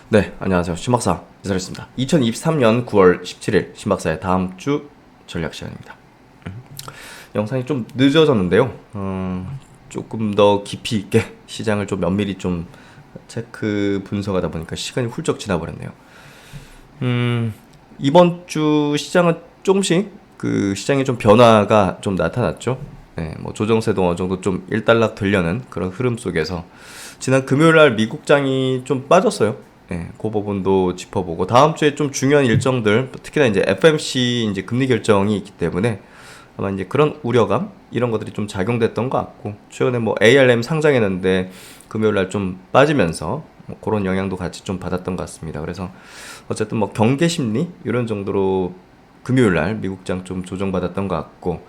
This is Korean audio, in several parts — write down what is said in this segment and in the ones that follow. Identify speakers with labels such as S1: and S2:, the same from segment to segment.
S1: 네, 안녕하세요. 신박사 이설했습니다. 2023년 9월 17일 신박사의 다음 주 전략 시간입니다. 영상이 좀 늦어졌는데요. 조금 더 깊이 있게 시장을 좀 면밀히 좀 체크 분석하다 보니까 시간이 훌쩍 지나버렸네요. 이번 주 시장은 조금씩 그 시장에 좀 변화가 좀 나타났죠. 네, 뭐 조정세도 어느 정도 좀 일단락 되려는 그런 흐름 속에서 지난 금요일 날 미국장이 좀 빠졌어요. 네, 그 부분도 짚어보고 다음 주에 좀 중요한 일정들, 특히나 이제 FMC 이제 금리 결정이 있기 때문에 아마 이제 그런 우려감 이런 것들이 좀 작용됐던 것 같고, 최근에 뭐 ARM 상장했는데 금요일 날 좀 빠지면서 뭐 그런 영향도 같이 좀 받았던 것 같습니다. 그래서 어쨌든 뭐 경계 심리 이런 정도로 금요일 날 미국장 좀 조정받았던 것 같고,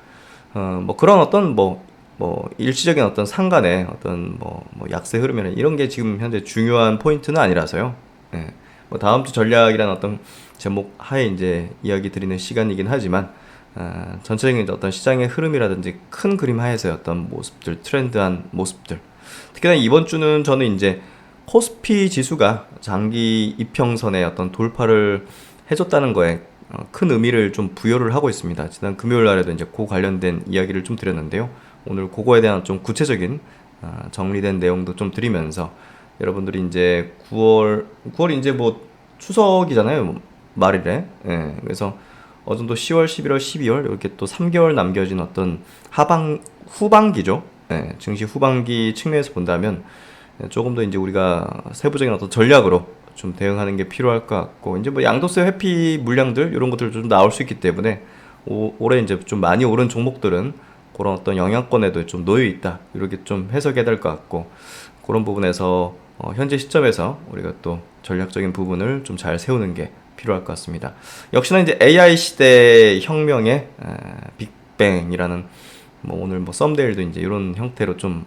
S1: 뭐 그런 어떤 뭐 일시적인 어떤 상간의 어떤 뭐 약세 흐름이나 이런 게 지금 현재 중요한 포인트는 아니라서요. 예. 뭐 다음 주 전략이란 어떤 제목 하에 이제 이야기 드리는 시간이긴 하지만, 전체적인 어떤 시장의 흐름이라든지 큰 그림 하에서의 어떤 모습들, 트렌드한 모습들. 특히나 이번 주는 저는 이제 코스피 지수가 장기 이평선의 어떤 돌파를 해줬다는 거에 큰 의미를 좀 부여를 하고 있습니다. 지난 금요일 날에도 이제 그 관련된 이야기를 좀 드렸는데요. 오늘 그거에 대한 좀 구체적인 정리된 내용도 좀 드리면서, 여러분들이 이제 9월 이제 뭐 추석이잖아요. 말일에. 예, 그래서 어느 정도 10월, 11월, 12월 이렇게 또 3개월 남겨진 어떤 후반기죠. 예, 증시 후반기 측면에서 본다면 조금 더 이제 우리가 세부적인 어떤 전략으로 좀 대응하는 게 필요할 것 같고, 이제 뭐 양도세 회피 물량들 이런 것들 좀 나올 수 있기 때문에 올해 이제 좀 많이 오른 종목들은 그런 어떤 영향권에도 좀 놓여 있다, 이렇게 좀 해석해야 될 것 같고, 그런 부분에서 현재 시점에서 우리가 또 전략적인 부분을 좀 잘 세우는 게 필요할 것 같습니다. 역시나 이제 AI 시대 혁명의 빅뱅이라는, 뭐 오늘 뭐 썸네일도 이제 이런 형태로 좀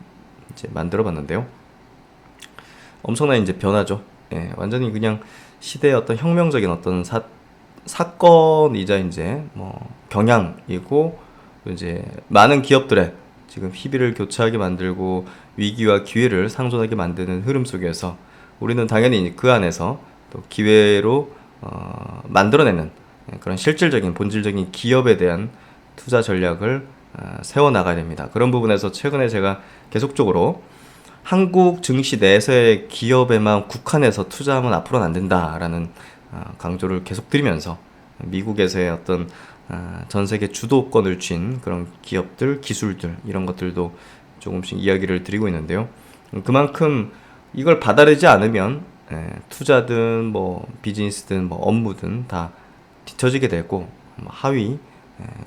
S1: 이제 만들어 봤는데요. 엄청난 이제 변화죠. 예, 완전히 그냥 시대의 어떤 혁명적인 어떤 사건이자 이제 뭐 경향이고, 이제 많은 기업들의 지금 희비를 교차하게 만들고 위기와 기회를 상존하게 만드는 흐름 속에서 우리는 당연히 그 안에서 또 기회로 만들어내는 그런 실질적인 본질적인 기업에 대한 투자 전략을 세워 나가야 됩니다. 그런 부분에서 최근에 제가 계속적으로 한국 증시 내에서의 기업에만 국한해서 투자하면 앞으로는 안 된다라는 강조를 계속 드리면서, 미국에서의 어떤 전 세계 주도권을 쥔 그런 기업들, 기술들 이런 것들도 조금씩 이야기를 드리고 있는데요. 그만큼 이걸 받아들이지 않으면 투자든 뭐 비즈니스든 뭐 업무든 다 뒤처지게 되고 하위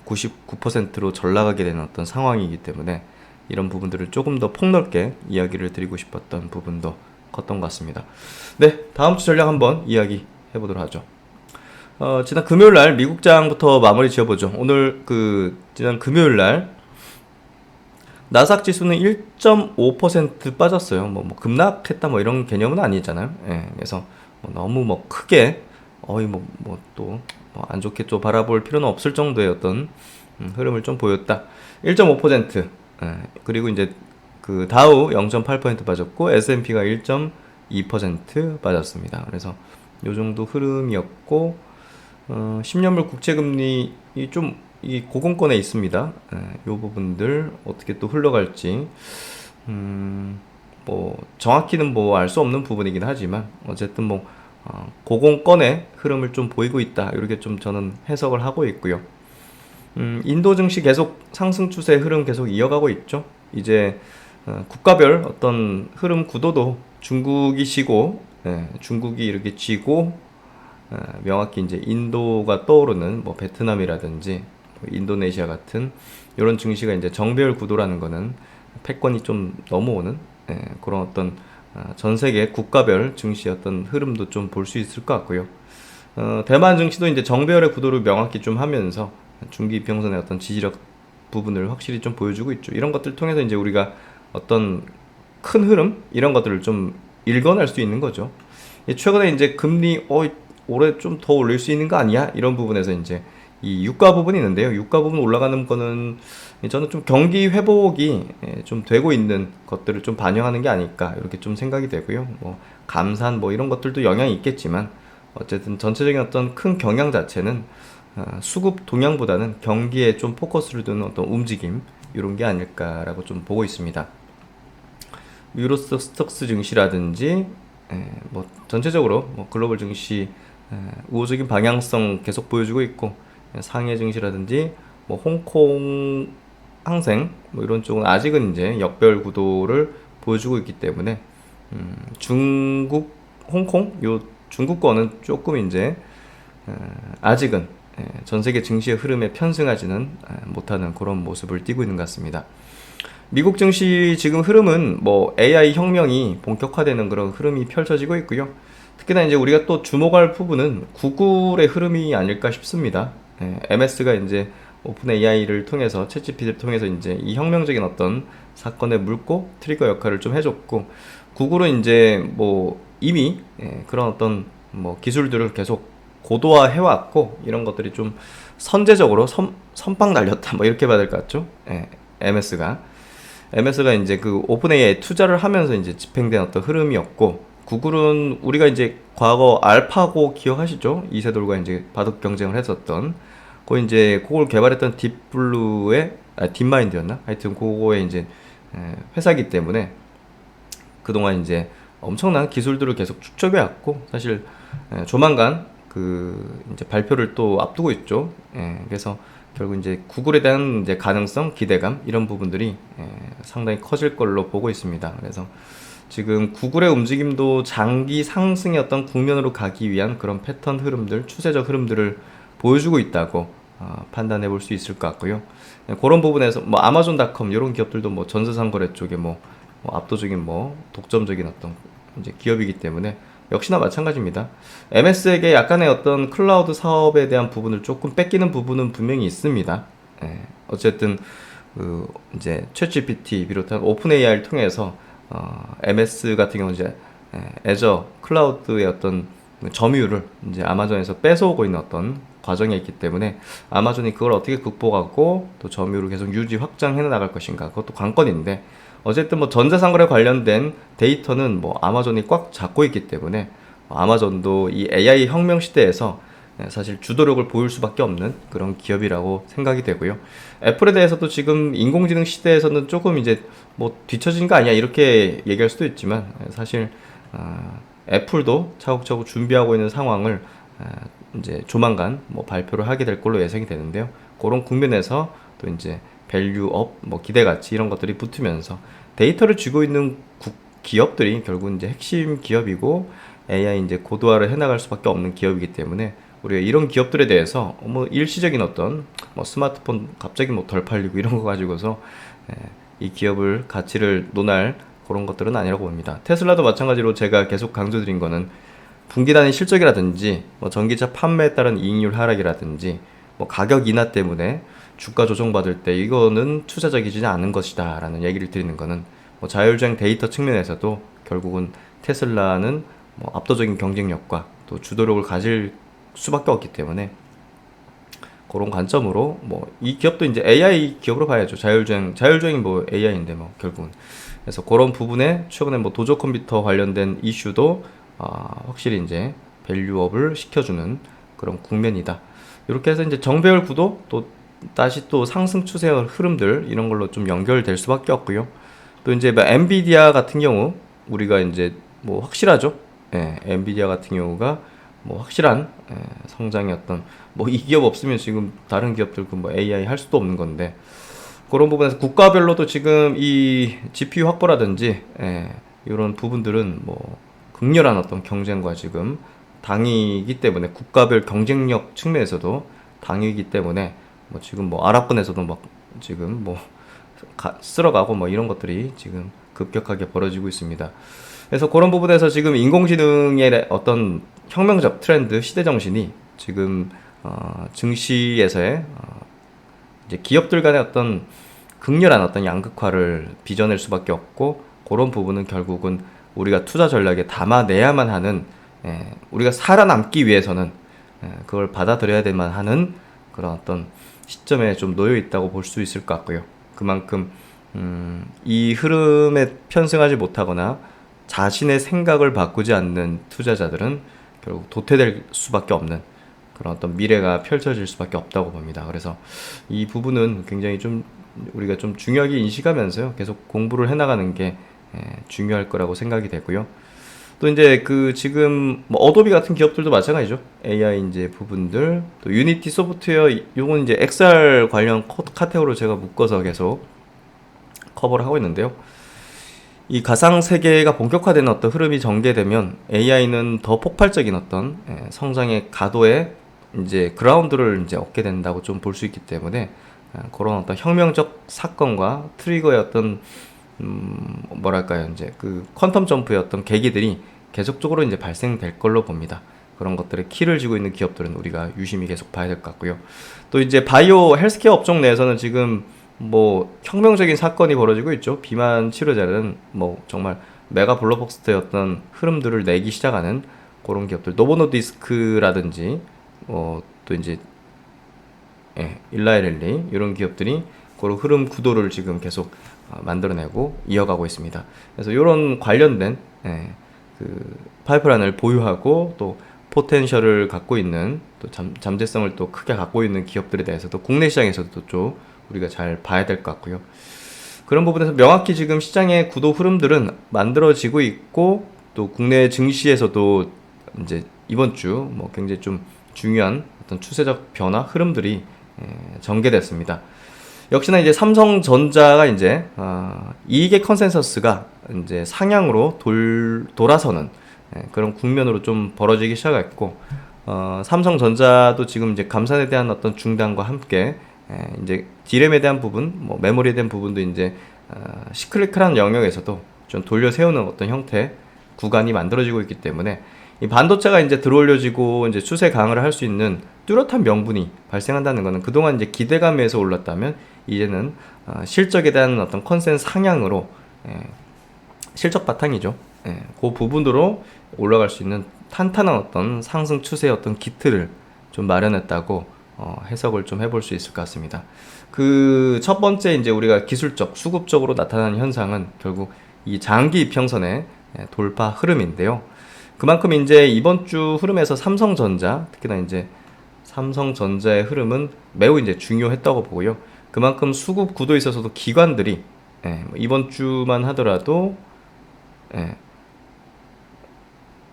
S1: 99%로 전락하게 되는 어떤 상황이기 때문에, 이런 부분들을 조금 더 폭넓게 이야기를 드리고 싶었던 부분도 컸던 것 같습니다. 네, 다음 주 전략 한번 이야기 해보도록 하죠. 지난 금요일 날 미국장부터 마무리 지어보죠. 오늘 지난 금요일 날 나스닥 지수는 1.5% 빠졌어요. 뭐 급락했다 뭐 이런 개념은 아니잖아요. 예, 그래서 뭐 너무 뭐 크게 또 안 좋게 좀 바라볼 필요는 없을 정도의 어떤 흐름을 좀 보였다. 1.5%. 예, 그리고 이제 그 다우 0.8% 빠졌고 S&P가 1.2% 빠졌습니다. 그래서 요 정도 흐름이었고, 10년물 국채금리 이 고공권에 있습니다. 요 부분들 어떻게 또 흘러갈지 뭐 정확히는 뭐 알 수 없는 부분이긴 하지만, 어쨌든 뭐 고공권의 흐름을 좀 보이고 있다, 이렇게 좀 저는 해석을 하고 있고요. 인도 증시 계속 상승 추세 흐름 계속 이어가고 있죠. 이제 국가별 어떤 흐름 구도도 중국이 지고, 중국이 이렇게 지고, 명확히 이제 인도가 떠오르는 뭐 베트남이라든지 뭐 인도네시아 같은 이런 증시가 이제 정배열 구도라는 거는 패권이 좀 넘어오는 그런 어떤 전 세계 국가별 증시 어떤 흐름도 좀 볼 수 있을 것 같고요. 대만 증시도 이제 정배열의 구도를 명확히 좀 하면서 중기 이평선의 어떤 지지력 부분을 확실히 좀 보여주고 있죠. 이런 것들 통해서 이제 우리가 어떤 큰 흐름 이런 것들을 좀 읽어낼 수 있는 거죠. 최근에 이제 금리 올해 좀 더 올릴 수 있는 거 아니야? 이런 부분에서 이제 이 유가 부분이 있는데요. 유가 부분 올라가는 거는 저는 좀 경기 회복이 좀 되고 있는 것들을 좀 반영하는 게 아닐까 이렇게 좀 생각이 되고요. 뭐 감산 뭐 이런 것들도 영향이 있겠지만 어쨌든 전체적인 어떤 큰 경향 자체는 수급 동향보다는 경기에 좀 포커스를 두는 어떤 움직임 이런 게 아닐까라고 좀 보고 있습니다. 유로스톡스 증시라든지 뭐 전체적으로 뭐 글로벌 증시 우호적인 방향성 계속 보여주고 있고 상해 증시라든지 뭐 홍콩 항생 뭐 이런 쪽은 아직은 이제 역별 구도를 보여주고 있기 때문에 중국 홍콩 요 중국권은 조금 이제 아직은 전 세계 증시의 흐름에 편승하지는 못하는 그런 모습을 띠고 있는 것 같습니다. 미국 증시 지금 흐름은 뭐 AI 혁명이 본격화되는 그런 흐름이 펼쳐지고 있고요. 특히나 이제 우리가 또 주목할 부분은 구글의 흐름이 아닐까 싶습니다. MS가 이제 오픈 AI를 통해서 챗GPT를 통해서 이제 이 혁명적인 어떤 사건에 물고 트리거 역할을 좀 해줬고 구글은 이제 뭐 이미 그런 어떤 뭐 기술들을 계속 고도화 해왔고 이런 것들이 좀 선제적으로 선빵 날렸다 뭐 이렇게 봐야 될 것 같죠? MS가 이제 그 오픈 AI에 투자를 하면서 이제 집행된 어떤 흐름이었고 구글은 우리가 이제 과거 알파고 기억하시죠? 이세돌과 이제 바둑 경쟁을 했었던 그 이제 그걸 개발했던 딥블루의 딥마인드였나? 하여튼 그거의 이제 회사기 때문에 그동안 이제 엄청난 기술들을 계속 축적해 왔고 사실 조만간 그 이제 발표를 또 앞두고 있죠. 그래서 결국 이제 구글에 대한 이제 가능성, 기대감 이런 부분들이 상당히 커질 걸로 보고 있습니다. 그래서 지금 구글의 움직임도 장기 상승의 어떤 국면으로 가기 위한 그런 패턴 흐름들, 추세적 흐름들을 보여주고 있다고 판단해 볼 수 있을 것 같고요. 그런 부분에서 뭐 아마존닷컴 이런 기업들도 뭐 전세상거래 쪽에 뭐 압도적인 뭐 독점적인 어떤 이제 기업이기 때문에 역시나 마찬가지입니다. MS에게 약간의 어떤 클라우드 사업에 대한 부분을 조금 뺏기는 부분은 분명히 있습니다. 어쨌든 그 이제 챗GPT 비롯한 오픈 AI를 통해서 MS 같은 경우는 이제 애저 클라우드의 어떤 점유율을 이제 아마존에서 뺏어오고 있는 어떤 과정에 있기 때문에 아마존이 그걸 어떻게 극복하고 또 점유율을 계속 유지 확장해 나갈 것인가 그것도 관건인데 어쨌든 뭐 전자상거래 관련된 데이터는 뭐 아마존이 꽉 잡고 있기 때문에 아마존도 이 AI 혁명 시대에서 사실 주도력을 보일 수밖에 없는 그런 기업이라고 생각이 되고요. 애플에 대해서도 지금 인공지능 시대에서는 조금 이제 뭐 뒤처진 거 아니야 이렇게 얘기할 수도 있지만 사실 애플도 차곡차곡 준비하고 있는 상황을 이제 조만간 뭐 발표를 하게 될 걸로 예상이 되는데요. 그런 국면에서 또 이제 밸류업, 뭐 기대가치 이런 것들이 붙으면서 데이터를 쥐고 있는 기업들이 결국 이제 핵심 기업이고 AI 이제 고도화를 해나갈 수밖에 없는 기업이기 때문에 우리가 이런 기업들에 대해서 뭐 일시적인 어떤 뭐 스마트폰 갑자기 뭐 덜 팔리고 이런 거 가지고서 이 기업을 가치를 논할 그런 것들은 아니라고 봅니다. 테슬라도 마찬가지로 제가 계속 강조드린 거는 분기 단위 실적이라든지 뭐 전기차 판매에 따른 이익률 하락이라든지 뭐 가격 인하 때문에 주가 조정받을 때 이거는 투자적이지 않은 것이다 라는 얘기를 드리는 거는 뭐 자율주행 데이터 측면에서도 결국은 테슬라는 뭐 압도적인 경쟁력과 또 주도력을 가질 수밖에 없기 때문에 그런 관점으로 뭐 이 기업도 이제 AI 기업으로 봐야죠. 자율주행이 뭐 AI인데 뭐 결국은 그래서 그런 부분에 최근에 뭐 도조 컴퓨터 관련된 이슈도 확실히 이제 밸류업을 시켜주는 그런 국면이다. 이렇게 해서 이제 정배열 구도 또 다시 또 상승 추세 흐름들 이런 걸로 좀 연결될 수밖에 없고요. 또 이제 뭐 엔비디아 같은 경우 우리가 이제 뭐 확실하죠. 엔비디아 같은 경우가 뭐 확실한 성장의 어떤 뭐 이 기업 없으면 지금 다른 기업들 그 뭐 AI 할 수도 없는 건데 그런 부분에서 국가별로도 지금 이 GPU 확보라든지 이런 부분들은 뭐 극렬한 어떤 경쟁과 지금 당위이기 때문에 국가별 경쟁력 측면에서도 당위이기 때문에 뭐 지금 뭐 아랍권에서도 막 지금 뭐 쓸어가고 뭐 이런 것들이 지금 급격하게 벌어지고 있습니다. 그래서 그런 부분에서 지금 인공지능의 어떤 혁명적 트렌드 시대 정신이 지금 증시에서의 이제 기업들 간의 어떤 극렬한 어떤 양극화를 빚어낼 수밖에 없고 그런 부분은 결국은 우리가 투자 전략에 담아내야만 하는 우리가 살아남기 위해서는 그걸 받아들여야 될만 하는 그런 어떤 시점에 좀 놓여 있다고 볼 수 있을 것 같고요. 그만큼 이 흐름에 편승하지 못하거나 자신의 생각을 바꾸지 않는 투자자들은 결국 도태될 수밖에 없는 그런 어떤 미래가 펼쳐질 수밖에 없다고 봅니다. 그래서 이 부분은 굉장히 좀 우리가 좀 중요하게 인식하면서요, 계속 공부를 해나가는 게 중요할 거라고 생각이 되고요. 또 이제 그 지금 뭐 어도비 같은 기업들도 마찬가지죠. AI 이제 부분들, 또 유니티 소프트웨어, 요건 이제 XR 관련 카테고리로 제가 묶어서 계속 커버를 하고 있는데요. 이 가상 세계가 본격화되는 어떤 흐름이 전개되면 AI는 더 폭발적인 어떤 성장의 가도에 이제 그라운드를 이제 얻게 된다고 좀 볼 수 있기 때문에 그런 어떤 혁명적 사건과 트리거의 어떤 뭐랄까요, 이제 그 퀀텀 점프의 어떤 계기들이 계속적으로 이제 발생될 걸로 봅니다. 그런 것들의 키를 쥐고 있는 기업들은 우리가 유심히 계속 봐야 될 것 같고요. 또 이제 바이오 헬스케어 업종 내에서는 지금 뭐 혁명적인 사건이 벌어지고 있죠. 비만 치료제는 뭐 정말 메가 블록버스터의 어떤 흐름들을 내기 시작하는 그런 기업들, 노보노디스크라든지 또 이제 일라이렐리 이런 기업들이 그런 흐름 구도를 지금 계속 만들어내고 이어가고 있습니다. 그래서 이런 관련된 그 파이프라인을 보유하고 또 포텐셜을 갖고 있는, 또 잠재성을 또 크게 갖고 있는 기업들에 대해서도 국내 시장에서도 좀 우리가 잘 봐야 될 것 같고요. 그런 부분에서 명확히 지금 시장의 구도 흐름들은 만들어지고 있고, 또 국내 증시에서도 이제 이번 주 뭐 굉장히 좀 중요한 어떤 추세적 변화 흐름들이 전개됐습니다. 역시나 이제 삼성전자가 이제 이익의 컨센서스가 이제 상향으로 돌아서는 그런 국면으로 좀 벌어지기 시작했고, 삼성전자도 지금 이제 감산에 대한 어떤 중단과 함께 이제 디램에 대한 부분, 뭐 메모리에 대한 부분도 이제 시크릿한 영역에서도 좀 돌려 세우는 어떤 형태 구간이 만들어지고 있기 때문에 이 반도체가 이제 들어올려지고 이제 추세 강화를 할 수 있는 뚜렷한 명분이 발생한다는 것은, 그동안 이제 기대감에서 올랐다면 이제는 실적에 대한 어떤 컨센서스 상향으로 실적 바탕이죠. 그 부분으로 올라갈 수 있는 탄탄한 어떤 상승 추세의 어떤 기틀을 좀 마련했다고 해석을 좀 해볼 수 있을 것 같습니다. 그 첫 번째 이제 우리가 기술적, 수급적으로 나타나는 현상은 결국 이 장기 이평선의 돌파 흐름인데요. 그만큼 이제 이번 주 흐름에서 삼성전자, 특히나 이제 삼성전자의 흐름은 매우 이제 중요했다고 보고요. 그만큼 수급 구도에 있어서도 기관들이 이번 주만 하더라도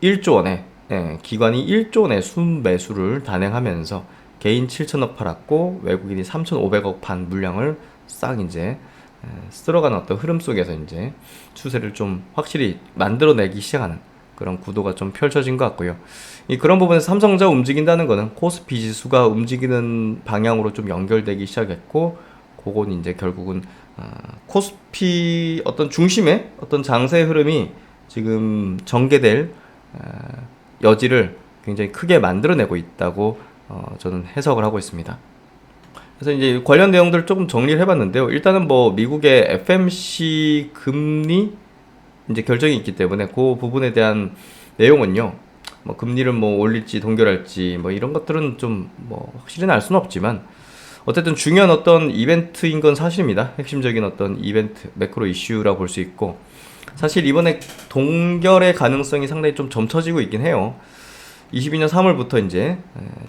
S1: 1조 원의 기관이 1조 원의 순매수를 단행하면서 개인 7천억 팔았고 외국인이 3,500억 판 물량을 싹 이제 쓸어가는 어떤 흐름 속에서 이제 추세를 좀 확실히 만들어내기 시작하는 그런 구도가 좀 펼쳐진 것 같고요. 그런 부분에서 삼성전자 움직인다는 거는 코스피 지수가 움직이는 방향으로 좀 연결되기 시작했고, 그건 이제 결국은 코스피 어떤 중심의 어떤 장세 흐름이 지금 전개될 여지를 굉장히 크게 만들어내고 있다고 저는 해석을 하고 있습니다. 그래서 이제 관련 내용들을 조금 정리를 해봤는데요. 일단은 뭐 미국의 FMC 금리 이제 결정이 있기 때문에 그 부분에 대한 내용은요, 뭐 금리를 뭐 올릴지 동결할지 뭐 이런 것들은 좀 뭐 확실히는 알 수는 없지만 어쨌든 중요한 어떤 이벤트인 건 사실입니다. 핵심적인 어떤 이벤트, 매크로 이슈라고 볼 수 있고, 사실 이번에 동결의 가능성이 상당히 좀 점쳐지고 있긴 해요. 22년 3월부터 이제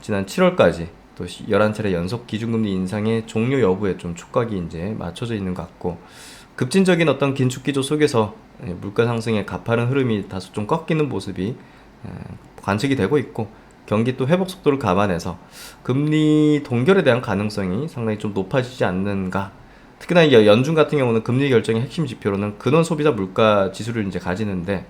S1: 지난 7월까지 또 11차례 연속 기준금리 인상의 종료 여부에 좀 촉각이 이제 맞춰져 있는 것 같고, 급진적인 어떤 긴축 기조 속에서 물가 상승의 가파른 흐름이 다소 좀 꺾이는 모습이 관측이 되고 있고, 경기 또 회복 속도를 감안해서 금리 동결에 대한 가능성이 상당히 좀 높아지지 않는가. 특히나 연준 같은 경우는 금리 결정의 핵심 지표로는 근원 소비자 물가 지수를 이제 가지는데,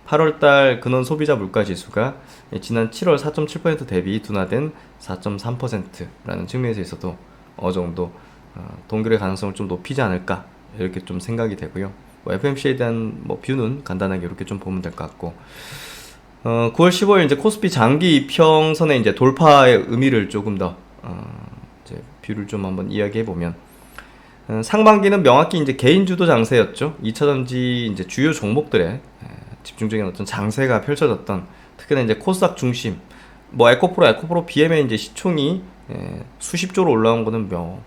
S1: 8월달 근원 소비자 물가 지수가 지난 7월 4.7% 대비 둔화된 4.3%라는 측면에서 있어도 어느 정도 동결의 가능성을 좀 높이지 않을까, 이렇게 좀 생각이 되고요. 뭐 FMC에 대한 뭐 뷰는 간단하게 이렇게 좀 보면 될 것 같고, 9월 15일 이제 코스피 장기 이평선의 이제 돌파의 의미를 조금 더 이제 뷰를 좀 한번 이야기해 보면, 상반기는 명확히 이제 개인 주도 장세였죠. 2차전지 이제 주요 종목들의 집중적인 어떤 장세가 펼쳐졌던, 특히나 이제 코스닥 중심, 뭐 에코프로 BM의 이제 시총이 수십조로 올라온 거는 뭐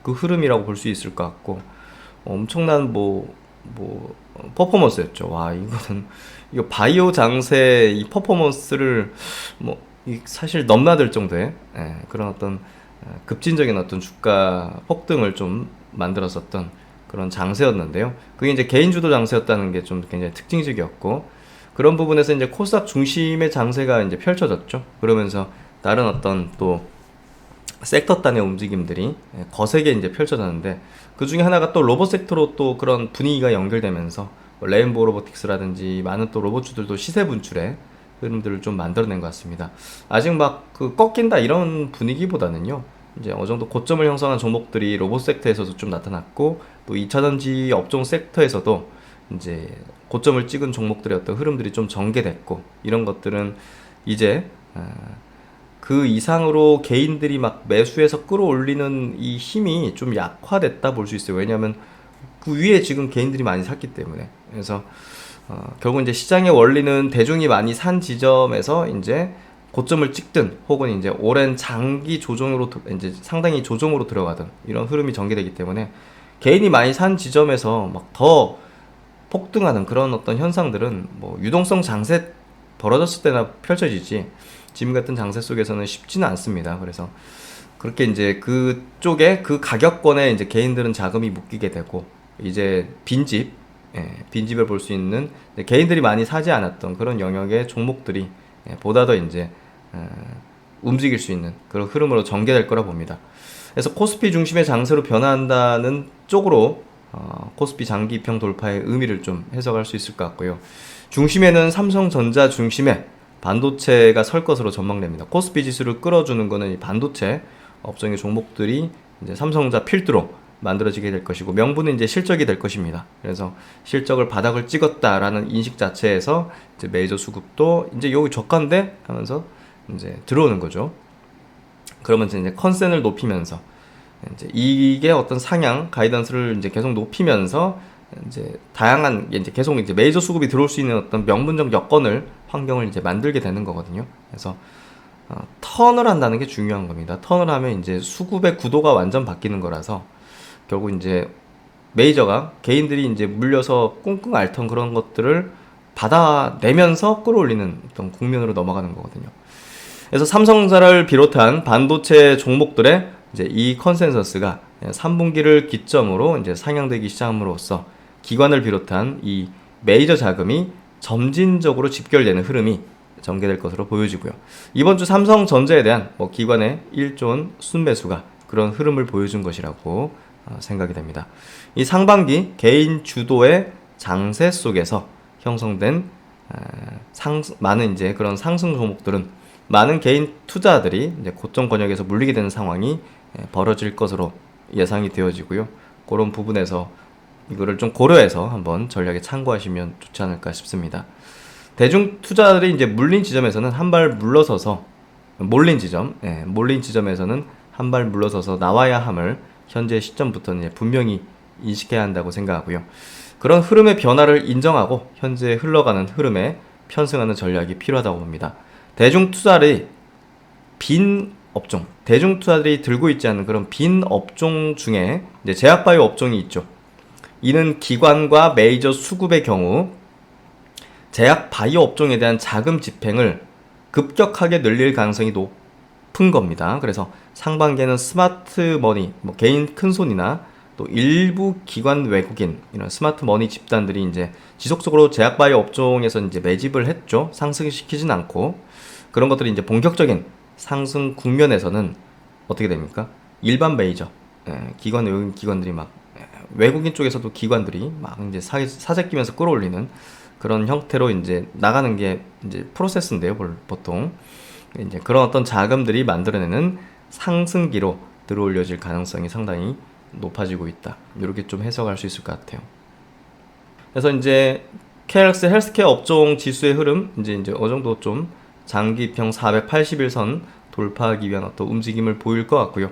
S1: 그 흐름이라고 볼 수 있을 것 같고, 엄청난 퍼포먼스였죠. 와, 이거 바이오 장세 이 퍼포먼스를 사실 넘나들 정도의 그런 어떤 급진적인 어떤 주가 폭등을 좀 만들었었던 그런 장세였는데요. 그게 이제 개인 주도 장세였다는 게 좀 굉장히 특징적이었고, 그런 부분에서 이제 코스닥 중심의 장세가 이제 펼쳐졌죠. 그러면서 다른 어떤 또 섹터 단의 움직임들이 거세게 이제 펼쳐졌는데, 그 중에 하나가 또 로봇 섹터로 또 그런 분위기가 연결되면서 레인보우 로보틱스라든지 많은 또 로봇주들도 시세 분출에 흐름들을 좀 만들어낸 것 같습니다. 아직 막 그 꺾인다 이런 분위기보다는요, 이제 어느 정도 고점을 형성한 종목들이 로봇 섹터에서도 좀 나타났고, 또 2차전지 업종 섹터에서도 이제 고점을 찍은 종목들의 어떤 흐름들이 좀 전개됐고, 이런 것들은 이제 그 이상으로 개인들이 막 매수해서 끌어올리는 이 힘이 좀 약화됐다 볼 수 있어요. 왜냐하면 그 위에 지금 개인들이 많이 샀기 때문에. 그래서 결국 이제 시장의 원리는 대중이 많이 산 지점에서 이제 고점을 찍든, 혹은 이제 오랜 장기 조정으로 이제 상당히 조정으로 들어가든, 이런 흐름이 전개되기 때문에 개인이 많이 산 지점에서 막 더 폭등하는 그런 어떤 현상들은 유동성 장세 벌어졌을 때나 펼쳐지지, 지금 같은 장세 속에서는 쉽지는 않습니다. 그래서 그렇게 이제 그쪽에 그 가격권에 이제 개인들은 자금이 묶이게 되고, 이제 빈집을 볼 수 있는 개인들이 많이 사지 않았던 그런 영역의 종목들이 보다 더 이제 움직일 수 있는 그런 흐름으로 전개될 거라 봅니다. 그래서 코스피 중심의 장세로 변화한다는 쪽으로 코스피 장기 입형 돌파의 의미를 좀 해석할 수 있을 것 같고요. 중심에는 삼성전자 중심의 반도체가 설 것으로 전망됩니다. 코스피 지수를 끌어주는 거는 이 반도체 업종의 종목들이 이제 삼성전자 필두로 만들어지게 될 것이고, 명분은 이제 실적이 될 것입니다. 그래서 실적을 바닥을 찍었다라는 인식 자체에서 이제 메이저 수급도 이제 여기 저가인데 하면서 이제 들어오는 거죠. 그러면서 이제 컨센을 높이면서 이제 이게 어떤 상향 가이던스를 이제 계속 높이면서 이제 다양한 이제 계속 이제 메이저 수급이 들어올 수 있는 어떤 명분적 여건을 환경을 이제 만들게 되는 거거든요. 그래서 턴을 한다는 게 중요한 겁니다. 턴을 하면 이제 수급의 구도가 완전 바뀌는 거라서, 결국 이제 메이저가 개인들이 이제 물려서 꿍꿍 앓던 그런 것들을 받아내면서 끌어올리는 어떤 국면으로 넘어가는 거거든요. 그래서 삼성전자를 비롯한 반도체 종목들의 이제 이 컨센서스가 3분기를 기점으로 이제 상향되기 시작함으로써 기관을 비롯한 이 메이저 자금이 점진적으로 집결되는 흐름이 전개될 것으로 보여지고요. 이번 주 삼성전자에 대한 기관의 1조 원 순매수가 그런 흐름을 보여준 것이라고 생각이 됩니다. 이 상반기 개인 주도의 장세 속에서 형성된 많은 이제 그런 상승 종목들은 많은 개인 투자들이 이제 고점 권역에서 물리게 되는 상황이 벌어질 것으로 예상이 되어지고요. 그런 부분에서 이거를 좀 고려해서 한번 전략에 참고하시면 좋지 않을까 싶습니다. 대중 투자들이 이제 물린 지점에서는 한 발 물러서서 몰린 지점에서는 한 발 물러서서 나와야 함을 현재 시점부터는 분명히 인식해야 한다고 생각하고요. 그런 흐름의 변화를 인정하고 현재 흘러가는 흐름에 편승하는 전략이 필요하다고 봅니다. 대중투자들이 들고 있지 않은 그런 빈 업종 중에 이제 제약바이오 업종이 있죠. 이는 기관과 메이저 수급의 경우 제약바이오 업종에 대한 자금 집행을 급격하게 늘릴 가능성이 높은 겁니다. 그래서 상반기에는 스마트머니, 개인 큰손이나 또 일부 기관 외국인 이런 스마트머니 집단들이 이제 지속적으로 제약바이오 업종에서 이제 매집을 했죠. 상승시키진 않고, 그런 것들이 이제 본격적인 상승 국면에서는 어떻게 됩니까? 일반 메이저 기관 외국인 기관들이 외국인 쪽에서도 기관들이 이제 사재 끼면서 끌어올리는 그런 형태로 이제 나가는 게 이제 프로세스인데요. 보통 이제 그런 어떤 자금들이 만들어내는 상승기로 들어올려질 가능성이 상당히 높아지고 있다. 이렇게 좀 해석할 수 있을 것 같아요. 그래서 이제 KLX 헬스케어 업종 지수의 흐름 이제 어느 정도 좀 장기평 481선 돌파하기 위한 어떤 움직임을 보일 것 같고요.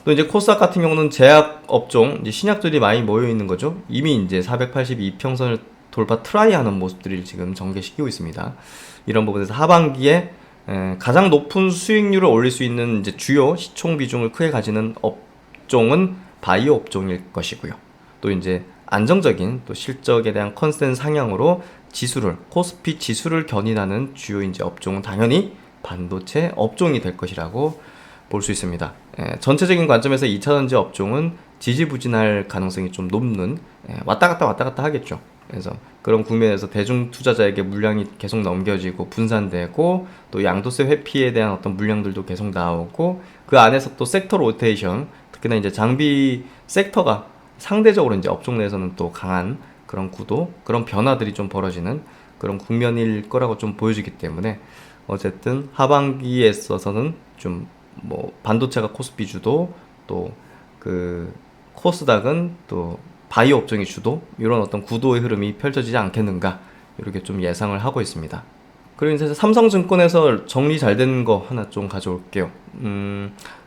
S1: 또 이제 코스닥 같은 경우는 제약 업종, 이제 신약들이 많이 모여 있는 거죠. 이미 이제 482평선을 돌파 트라이하는 모습들을 지금 전개시키고 있습니다. 이런 부분에서 하반기에 가장 높은 수익률을 올릴 수 있는 이제 주요 시총 비중을 크게 가지는 업종은 바이오 업종일 것이고요. 또 이제 안정적인 또 실적에 대한 컨센 상향으로 코스피 지수를 견인하는 주요 이제 업종은 당연히 반도체 업종이 될 것이라고 볼 수 있습니다. 전체적인 관점에서 2차전지 업종은 지지부진할 가능성이 좀 높는, 왔다 갔다 하겠죠. 그래서 그런 국면에서 대중 투자자에게 물량이 계속 넘겨지고 분산되고 또 양도세 회피에 대한 어떤 물량들도 계속 나오고 그 안에서 또 섹터 로테이션, 특히나 이제 장비 섹터가 상대적으로 이제 업종 내에서는 또 강한 그런 구도, 그런 변화들이 좀 벌어지는 그런 국면일 거라고 좀 보여지기 때문에 어쨌든 하반기에 있어서는 좀 뭐 반도체가 코스피 주도, 또 그 코스닥은 또 바이오 업종이 주도, 이런 어떤 구도의 흐름이 펼쳐지지 않겠는가, 이렇게 좀 예상을 하고 있습니다. 그리고 이제 삼성증권에서 정리 잘 된 거 하나 좀 가져올게요.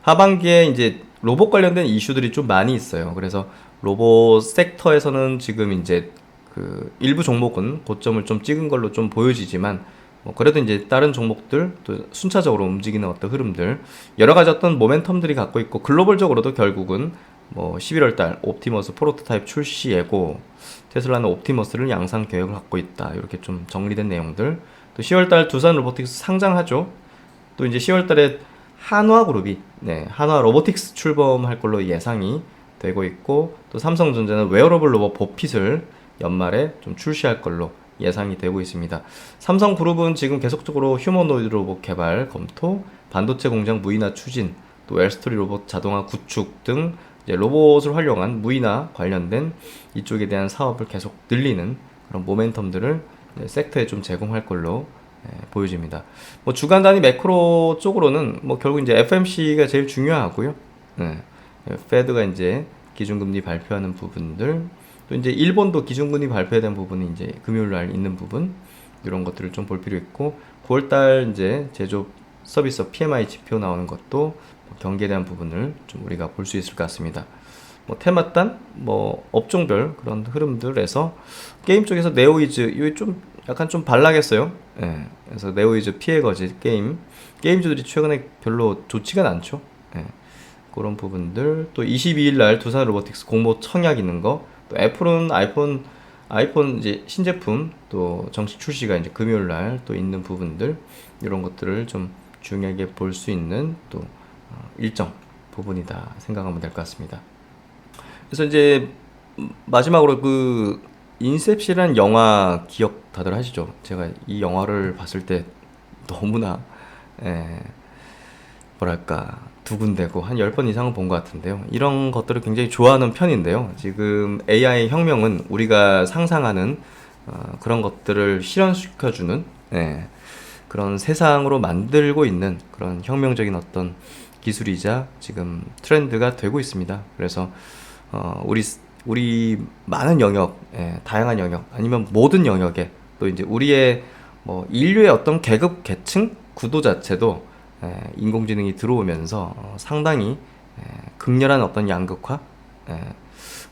S1: 하반기에 이제 로봇 관련된 이슈들이 좀 많이 있어요. 그래서 로봇 섹터에서는 지금 이제 그 일부 종목은 고점을 좀 찍은 걸로 좀 보여지지만, 뭐 그래도 이제 다른 종목들 또 순차적으로 움직이는 어떤 흐름들, 여러 가지 어떤 모멘텀들이 갖고 있고, 글로벌적으로도 결국은 뭐 11월 달 옵티머스 프로토타입 출시 예고, 테슬라는 옵티머스를 양산 계획을 갖고 있다, 이렇게 좀 정리된 내용들. 또 10월 달 두산 로보틱스 상장하죠. 또 이제 10월 달에 한화그룹이 한화 로보틱스 출범할 걸로 예상이 되고 있고, 또 삼성전자는 웨어러블 로봇 보핏을 연말에 좀 출시할 걸로 예상이 되고 있습니다. 삼성그룹은 지금 계속적으로 휴머노이드 로봇 개발 검토, 반도체 공장 무인화 추진, 또 웰스토리 로봇 자동화 구축 등 이제 로봇을 활용한 무인화 관련된 이쪽에 대한 사업을 계속 늘리는 그런 모멘텀들을 섹터에 좀 제공할 걸로 보여집니다. 뭐 주간 단위 매크로 쪽으로는 뭐 결국 이제 FMC가 제일 중요하고요. 페드가 이제 기준금리 발표하는 부분들, 또 이제 일본도 기준금리 발표에 대한 부분이 이제 금요일 날 있는 부분, 이런 것들을 좀 볼 필요 있고, 9월달 이제 제조업 서비스 PMI 지표 나오는 것도 경기에 대한 부분을 좀 우리가 볼 수 있을 것 같습니다. 뭐 테마단, 뭐 업종별 그런 흐름들에서 게임 쪽에서 네오이즈, 이거 좀 약간 좀 발락했어요. 그래서 네오이즈 피해 거짓 게임주들이 최근에 별로 좋지가 않죠. 그런 부분들, 또 22일 날 두산 로보틱스 공모 청약 있는 거, 또 애플은 아이폰 이제 신제품 또 정식 출시가 이제 금요일 날 또 있는 부분들, 이런 것들을 좀 중요하게 볼 수 있는 또 일정 부분이다 생각하면 될 것 같습니다. 그래서 이제 마지막으로 그 인셉션이라는 영화 기억 다들 하시죠? 제가 이 영화를 봤을 때 너무나 뭐랄까 두근대고 한 10번 이상은 본 것 같은데요. 이런 것들을 굉장히 좋아하는 편인데요. 지금 AI 혁명은 우리가 상상하는 그런 것들을 실현시켜주는 그런 세상으로 만들고 있는 그런 혁명적인 어떤 기술이자 지금 트렌드가 되고 있습니다. 그래서 우리 많은 영역, 다양한 영역, 아니면 모든 영역에, 또 이제 우리의 뭐 인류의 어떤 계급 계층 구도 자체도 인공지능이 들어오면서 상당히 극렬한 어떤 양극화,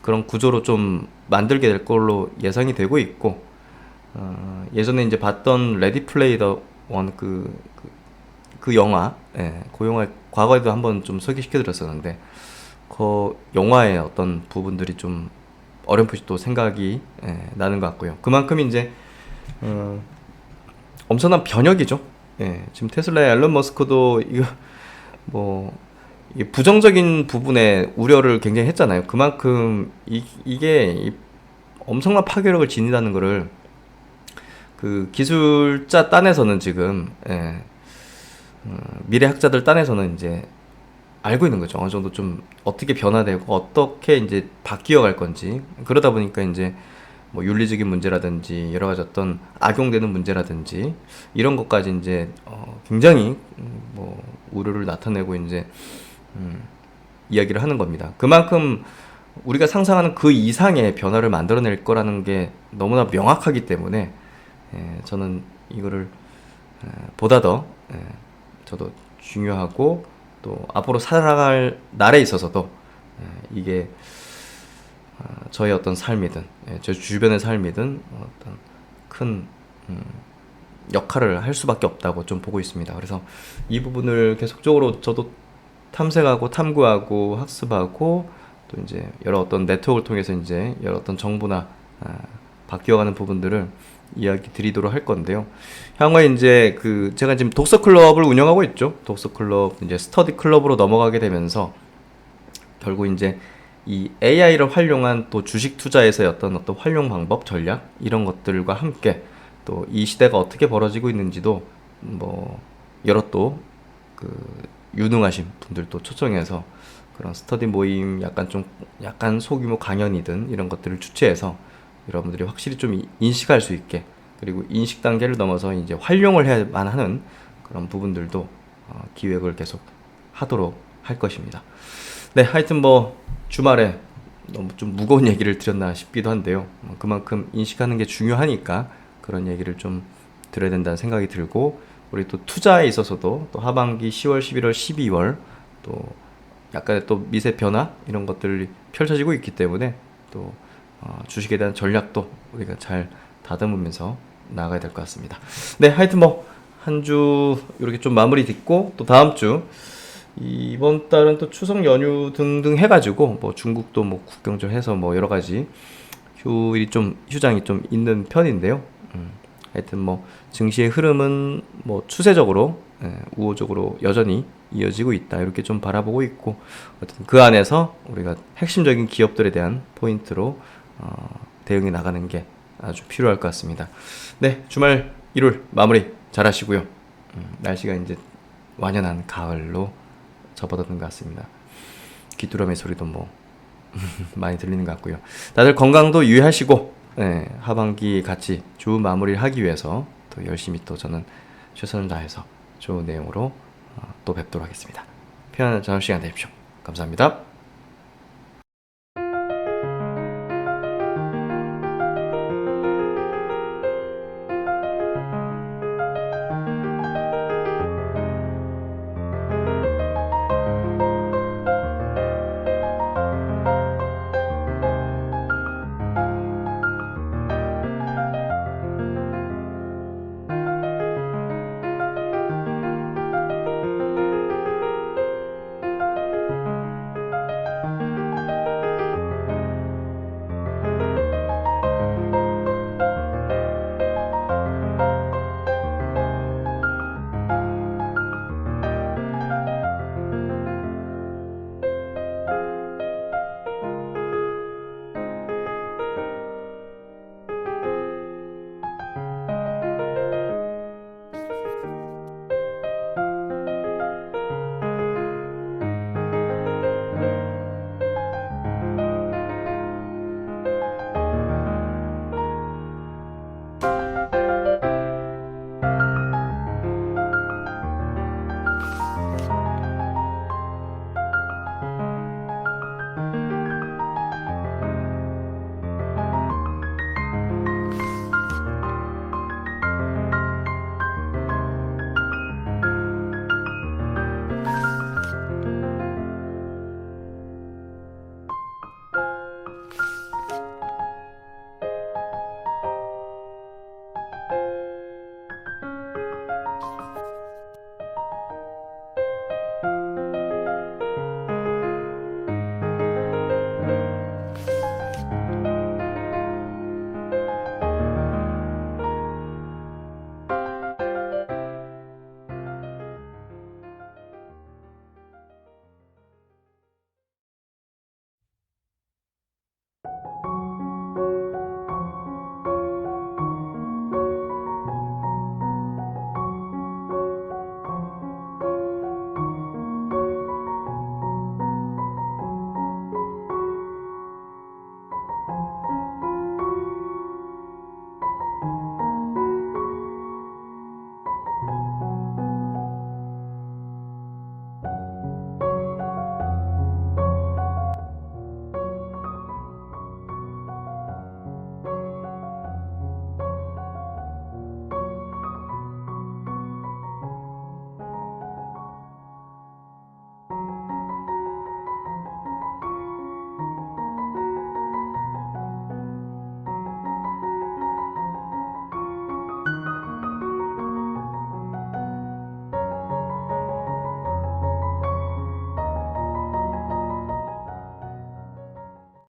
S1: 그런 구조로 좀 만들게 될 걸로 예상이 되고 있고, 예전에 이제 봤던 레디 플레이 더 원 그 영화, 그 영화 과거에도 한번 좀 소개시켜 드렸었는데, 그 영화의 어떤 부분들이 좀 어렴풋이 또 생각이 나는 것 같고요. 그만큼 이제 엄청난 변혁이죠. 지금 테슬라의 앨런 머스크도 이거 뭐 이게 부정적인 부분에 우려를 굉장히 했잖아요. 그만큼 이게 엄청난 파괴력을 지니다는 거를 그 기술자 딴에서는 지금 미래학자들 딴에서는 이제 알고 있는 거죠. 어느 정도 좀 어떻게 변화되고 어떻게 이제 바뀌어 갈 건지. 그러다 보니까 이제 뭐 윤리적인 문제라든지 여러 가지 어떤 악용되는 문제라든지 이런 것까지 이제 굉장히 뭐 우려를 나타내고 이제 이야기를 하는 겁니다. 그만큼 우리가 상상하는 그 이상의 변화를 만들어낼 거라는 게 너무나 명확하기 때문에 저는 이거를 보다 더 저도 중요하고, 또 앞으로 살아갈 날에 있어서도 이게 저의 어떤 삶이든 제 주변의 삶이든 어떤 큰 역할을 할 수밖에 없다고 좀 보고 있습니다. 그래서 이 부분을 계속적으로 저도 탐색하고 탐구하고 학습하고 또 이제 여러 어떤 네트워크를 통해서 이제 여러 어떤 정보나 바뀌어가는 부분들을 이야기 드리도록 할 건데요. 향후에 이제 그 제가 지금 독서 클럽을 운영하고 있죠. 독서 클럽 이제 스터디 클럽으로 넘어가게 되면서 결국 이제 이 AI를 활용한 또 주식 투자에서의 어떤 활용 방법, 전략 이런 것들과 함께 또 이 시대가 어떻게 벌어지고 있는지도 뭐 여러 또 그 유능하신 분들도 초청해서 그런 스터디 모임 약간 소규모 강연이든 이런 것들을 주최해서 여러분들이 확실히 좀 인식할 수 있게 그리고 인식 단계를 넘어서 이제 활용을 해야만 하는 그런 부분들도 기획을 계속 하도록 할 것입니다. 네, 하여튼 뭐 주말에 너무 좀 무거운 얘기를 드렸나 싶기도 한데요. 그만큼 인식하는 게 중요하니까 그런 얘기를 좀 드려야 된다는 생각이 들고 우리 또 투자에 있어서도 또 하반기 10월, 11월, 12월 또 약간의 또 미세 변화 이런 것들이 펼쳐지고 있기 때문에 또 주식에 대한 전략도 우리가 잘 다듬으면서 나아가야 될 것 같습니다. 네, 하여튼 뭐 한 주 이렇게 좀 마무리 짓고 또 다음 주 이번 달은 또 추석 연휴 등등 해가지고 뭐 중국도 뭐 국경절 해서 뭐 여러 가지 휴장이 좀 있는 편인데요. 하여튼 뭐 증시의 흐름은 뭐 추세적으로 우호적으로 여전히 이어지고 있다 이렇게 좀 바라보고 있고 어쨌든 그 안에서 우리가 핵심적인 기업들에 대한 포인트로 대응해 나가는 게 아주 필요할 것 같습니다. 네, 주말 일요일 마무리 잘 하시고요. 날씨가 이제 완연한 가을로 접어드는 것 같습니다. 귀뚜라미 소리도 뭐 많이 들리는 것 같고요. 다들 건강도 유의하시고 하반기 같이 좋은 마무리를 하기 위해서 또 열심히 또 저는 최선을 다해서 좋은 내용으로 또 뵙도록 하겠습니다. 편안한 저녁 시간 되십시오. 감사합니다.